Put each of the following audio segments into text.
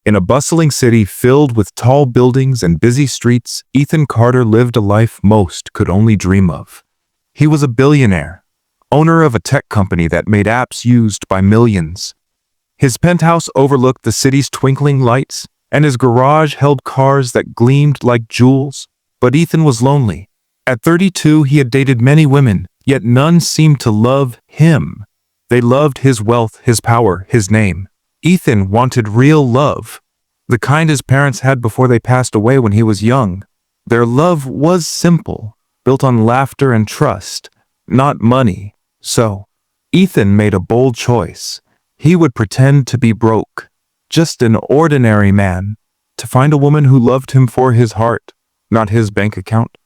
In a bustling city filled with tall buildings and busy streets, Ethan Carter lived a life most could only dream of. He was a billionaire, owner of a tech company that made apps used by millions. His penthouse overlooked the city's twinkling lights, and his garage held cars that gleamed like jewels. But Ethan was lonely. At 32, he had dated many women, yet none seemed to love him. They loved his wealth, his power, his name. Ethan wanted real love, the kind his parents had before they passed away when he was young. Their love was simple, built on laughter and trust, not money. So, Ethan made a bold choice. He would pretend to be broke, just an ordinary man, to find a woman who loved him for his heart, not his bank account.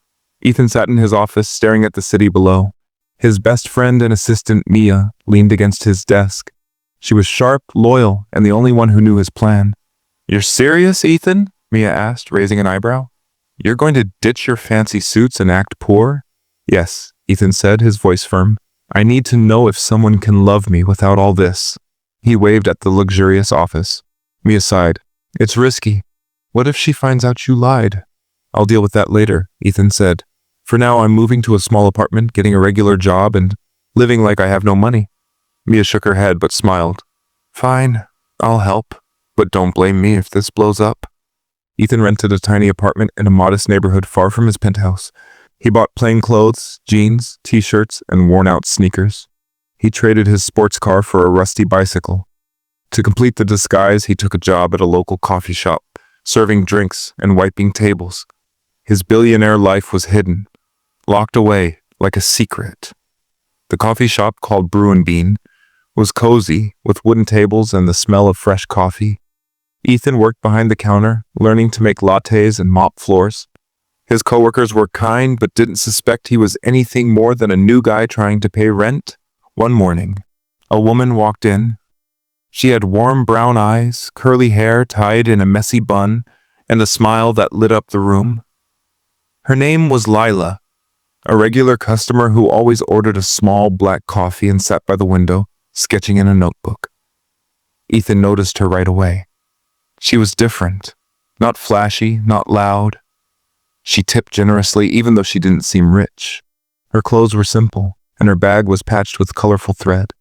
Ethan sat in his office, staring at the city below. His best friend and assistant, Mia, leaned against his desk. She was sharp, loyal, and the only one who knew his plan. "You're serious, Ethan?" Mia asked, raising an eyebrow. "You're going to ditch your fancy suits and act poor?" "Yes," Ethan said, his voice firm. "I need to know if someone can love me without all this." He waved at the luxurious office. Mia sighed. "It's risky. What if she finds out you lied?" "I'll deal with that later," Ethan said. "For now, I'm moving to a small apartment, getting a regular job, and living like I have no money." Mia shook her head but smiled. "Fine, I'll help, but don't blame me if this blows up." Ethan rented a tiny apartment in a modest neighborhood far from his penthouse. He bought plain clothes, jeans, t-shirts, and worn-out sneakers. He traded his sports car for a rusty bicycle. To complete the disguise, he took a job at a local coffee shop, serving drinks and wiping tables. His billionaire life was hidden, locked away like a secret. The coffee shop, called Brew and Bean, was cozy, with wooden tables and the smell of fresh coffee. Ethan worked behind the counter, learning to make lattes and mop floors. His coworkers were kind but didn't suspect he was anything more than a new guy trying to pay rent. One morning, a woman walked in. She had warm brown eyes, curly hair tied in a messy bun, and a smile that lit up the room. Her name was Lila, a regular customer who always ordered a small black coffee and sat by the window, sketching in a notebook. Ethan noticed her right away. She was different, not flashy, not loud. She tipped generously even though she didn't seem rich. Her clothes were simple, and her bag was patched with colorful thread.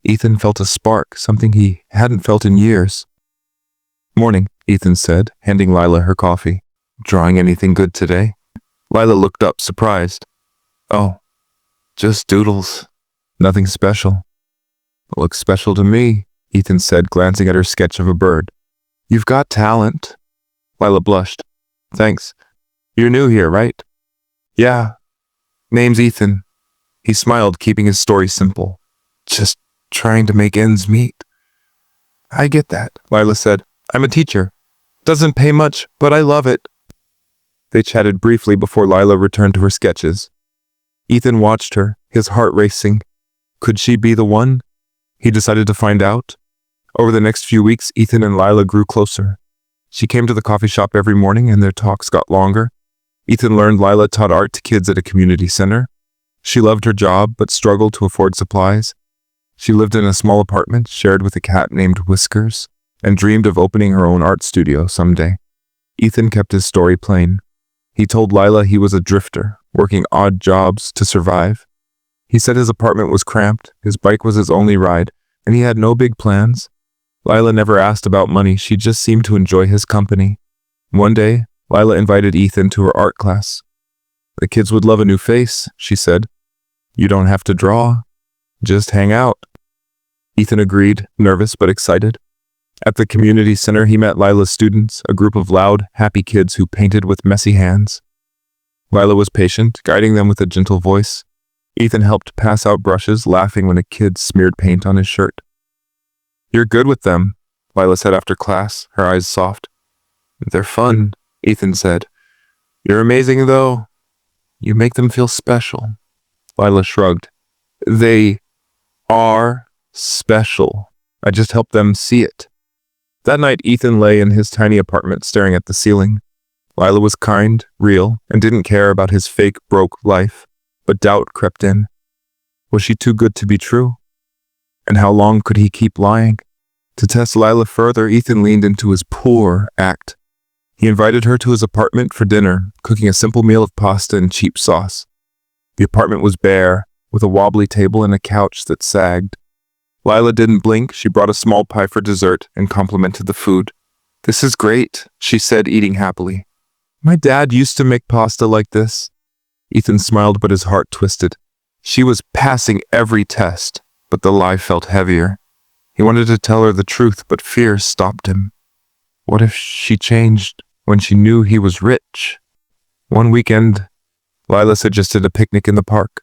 Ethan felt a spark, something he hadn't felt in years. "Morning," Ethan said, handing Lila her coffee. "Drawing anything good today?" Lila looked up, surprised. "Oh, just doodles. Nothing special." "Looks special to me," Ethan said, glancing at her sketch of a bird. "You've got talent." Lila blushed. "Thanks. You're new here, right?" "Yeah. Name's Ethan." He smiled, keeping his story simple. "Just trying to make ends meet." "I get that," Lila said. "I'm a teacher. Doesn't pay much, but I love it." They chatted briefly before Lila returned to her sketches. Ethan watched her, his heart racing. Could she be the one? He decided to find out. Over the next few weeks, Ethan and Lila grew closer. She came to the coffee shop every morning, and their talks got longer. Ethan learned Lila taught art to kids at a community center. She loved her job, but struggled to afford supplies. She lived in a small apartment shared with a cat named Whiskers, and dreamed of opening her own art studio someday. Ethan kept his story plain. He told Lila he was a drifter, working odd jobs to survive. He said his apartment was cramped, his bike was his only ride, and he had no big plans. Lila never asked about money, she just seemed to enjoy his company. One day, Lila invited Ethan to her art class. "The kids would love a new face," she said. "You don't have to draw. Just hang out." Ethan agreed, nervous but excited. At the community center, he met Lila's students, a group of loud, happy kids who painted with messy hands. Lila was patient, guiding them with a gentle voice. Ethan helped pass out brushes, laughing when a kid smeared paint on his shirt. "You're good with them," Lila said after class, her eyes soft. "They're fun," Ethan said. "You're amazing, though. You make them feel special." Lila shrugged. "They are special. I just help them see it." That night, Ethan lay in his tiny apartment staring at the ceiling. Lila was kind, real, and didn't care about his fake, broke life, but doubt crept in. Was she too good to be true? And how long could he keep lying? To test Lila further, Ethan leaned into his poor act. He invited her to his apartment for dinner, cooking a simple meal of pasta and cheap sauce. The apartment was bare, with a wobbly table and a couch that sagged. Lila didn't blink. She brought a small pie for dessert and complimented the food. "This is great," she said, eating happily. "My dad used to make pasta like this." Ethan smiled, but his heart twisted. She was passing every test, but the lie felt heavier. He wanted to tell her the truth, but fear stopped him. What if she changed when she knew he was rich? One weekend, Lila suggested a picnic in the park.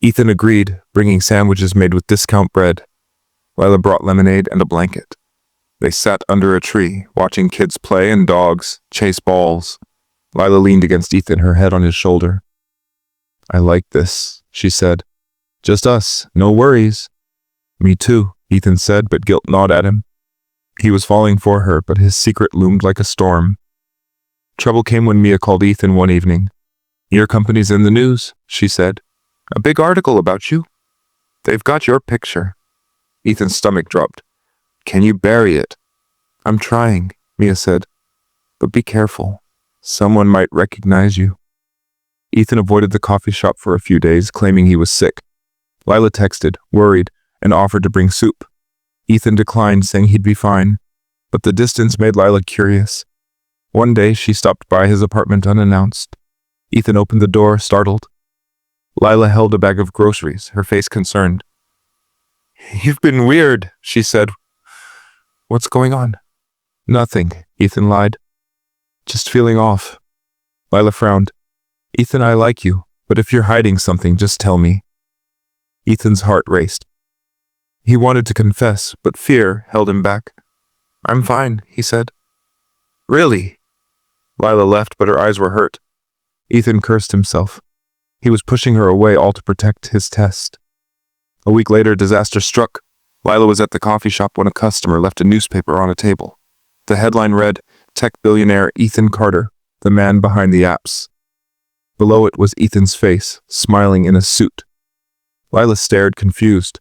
Ethan agreed, bringing sandwiches made with discount bread. Lila brought lemonade and a blanket. They sat under a tree, watching kids play and dogs chase balls. Lila leaned against Ethan, her head on his shoulder. "I like this," she said. "Just us, no worries." "Me too," Ethan said, but guilt gnawed at him. He was falling for her, but his secret loomed like a storm. Trouble came when Mia called Ethan one evening. "Your company's in the news," she said. "A big article about you. They've got your picture." Ethan's stomach dropped. "Can you bury it?" "I'm trying," Mia said. "But be careful. Someone might recognize you." Ethan avoided the coffee shop for a few days, claiming he was sick. Lila texted, worried, and offered to bring soup. Ethan declined, saying he'd be fine, but the distance made Lila curious. One day, she stopped by his apartment unannounced. Ethan opened the door, startled. Lila held a bag of groceries, her face concerned. "You've been weird," she said. "What's going on?" "Nothing," Ethan lied. "Just feeling off." Lila frowned. "Ethan, I like you, but if you're hiding something, just tell me." Ethan's heart raced. He wanted to confess, but fear held him back. "I'm fine," he said. "Really?" Lila left, but her eyes were hurt. Ethan cursed himself. He was pushing her away, all to protect his test. A week later, disaster struck. Lila was at the coffee shop when a customer left a newspaper on a table. The headline read, "Tech billionaire Ethan Carter, the man behind the apps." Below it was Ethan's face, smiling in a suit. Lila stared, confused.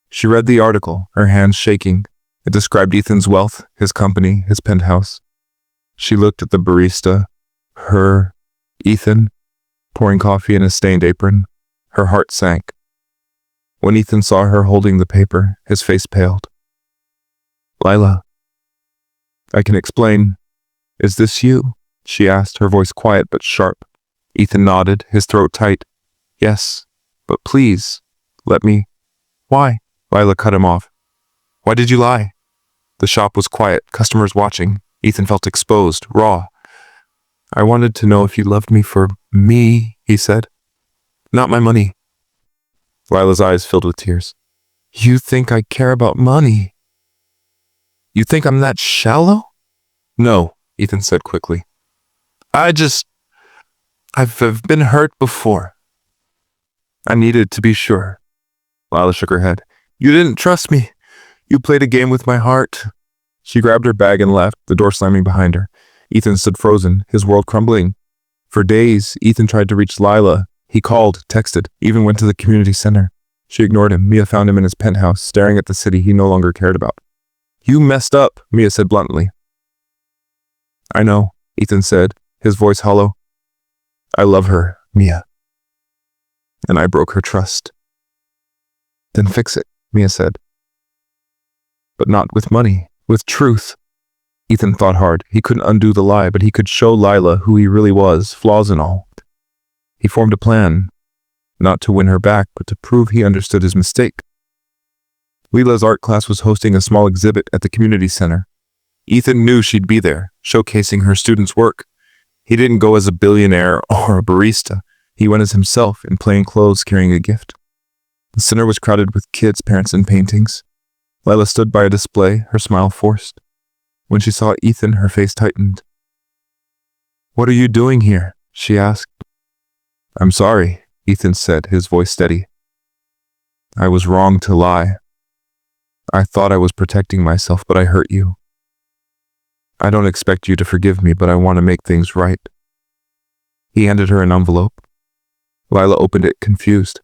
She read the article, her hands shaking. It described Ethan's wealth, his company, his penthouse. She looked at the barista, Ethan, pouring coffee in a stained apron. Her heart sank. When Ethan saw her holding the paper, his face paled. "Lila." "I can explain." "Is this you?" she asked, her voice quiet but sharp. Ethan nodded, his throat tight. "Yes, but please, let me." "Why?" Lila cut him off. "Why did you lie?" The shop was quiet, customers watching. Ethan felt exposed, raw. "I wanted to know if you loved me for me," he said. "Not my money." Lila's eyes filled with tears. "You think I care about money? You think I'm that shallow?" "No," Ethan said quickly. I've been hurt before. I needed to be sure." Lila shook her head. "You didn't trust me. You played a game with my heart." She grabbed her bag and left, the door slamming behind her. Ethan stood frozen, his world crumbling. For days, Ethan tried to reach Lila. He called, texted, even went to the community center. She ignored him. Mia found him in his penthouse, staring at the city he no longer cared about. "You messed up," Mia said bluntly. "I know," Ethan said, his voice hollow. "I love her, Mia. And I broke her trust." "Then fix it," Mia said. "But not with money, with truth." Ethan thought hard. He couldn't undo the lie, but he could show Lila who he really was, flaws and all. He formed a plan, not to win her back, but to prove he understood his mistake. Lila's art class was hosting a small exhibit at the community center. Ethan knew she'd be there, showcasing her students' work. He didn't go as a billionaire or a barista. He went as himself, in plain clothes, carrying a gift. The center was crowded with kids, parents, and paintings. Lila stood by a display, her smile forced. When she saw Ethan, her face tightened. "What are you doing here?" she asked. "I'm sorry," Ethan said, his voice steady. "I was wrong to lie. I thought I was protecting myself, but I hurt you. I don't expect you to forgive me, but I want to make things right." He handed her an envelope. Lila opened it, confused.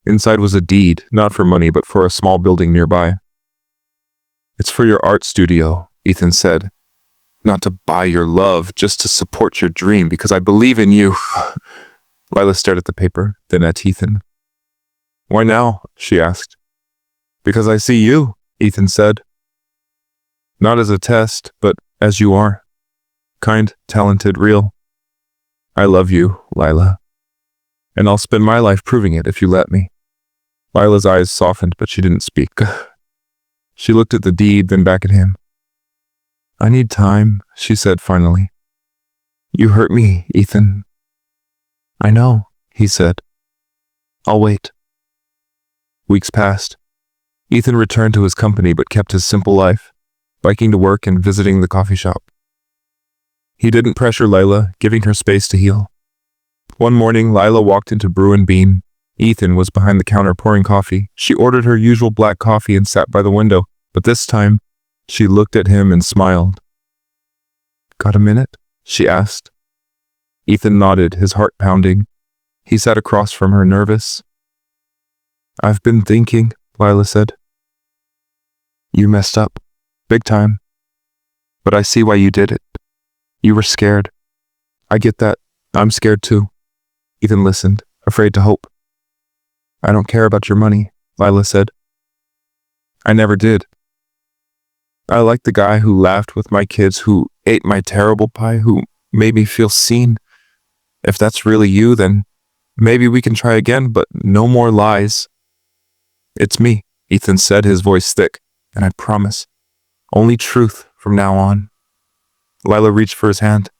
Inside was a deed, not for money, but for a small building nearby. It's for your art studio, Ethan said. Not to buy your love, just to support your dream, because I believe in you. Lila stared at the paper, then at Ethan. Why now? She asked. Because I see you, Ethan said. Not as a test, but as you are. Kind, talented, real. I love you, Lila. And I'll spend my life proving it if you let me. Lila's eyes softened, but she didn't speak. She looked at the deed, then back at him. I need time, she said finally. You hurt me, Ethan. I know, he said. I'll wait. Weeks passed. Ethan returned to his company but kept his simple life, biking to work and visiting the coffee shop. He didn't pressure Lila, giving her space to heal. One morning, Lila walked into Brew and Bean. Ethan was behind the counter pouring coffee. She ordered her usual black coffee and sat by the window, but this time, she looked at him and smiled. Got a minute? She asked. Ethan nodded, his heart pounding. He sat across from her, nervous. I've been thinking, Lila said. You messed up. Big time. But I see why you did it. You were scared. I get that. I'm scared too. Ethan listened, afraid to hope. I don't care about your money, Lila said. I never did. I like the guy who laughed with my kids, who ate my terrible pie, who made me feel seen. If that's really you, then maybe we can try again, but no more lies. It's me, Ethan said, his voice thick, and I promise, only truth from now on. Lila reached for his hand.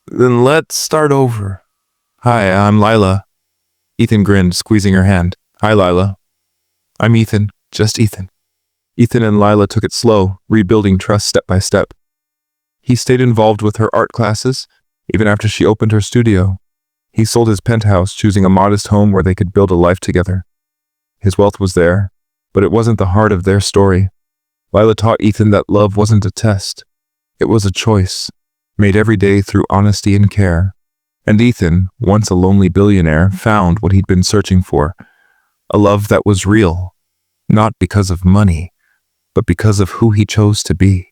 Then let's start over. Hi, I'm Lila. Ethan grinned, squeezing her hand. Hi, Lila. I'm Ethan, just Ethan. Ethan and Lila took it slow, rebuilding trust step by step. He stayed involved with her art classes, even after she opened her studio. He sold his penthouse, choosing a modest home where they could build a life together. His wealth was there, but it wasn't the heart of their story. Lila taught Ethan that love wasn't a test. It was a choice, made every day through honesty and care. And Ethan, once a lonely billionaire, found what he'd been searching for. A love that was real, not because of money, but because of who he chose to be.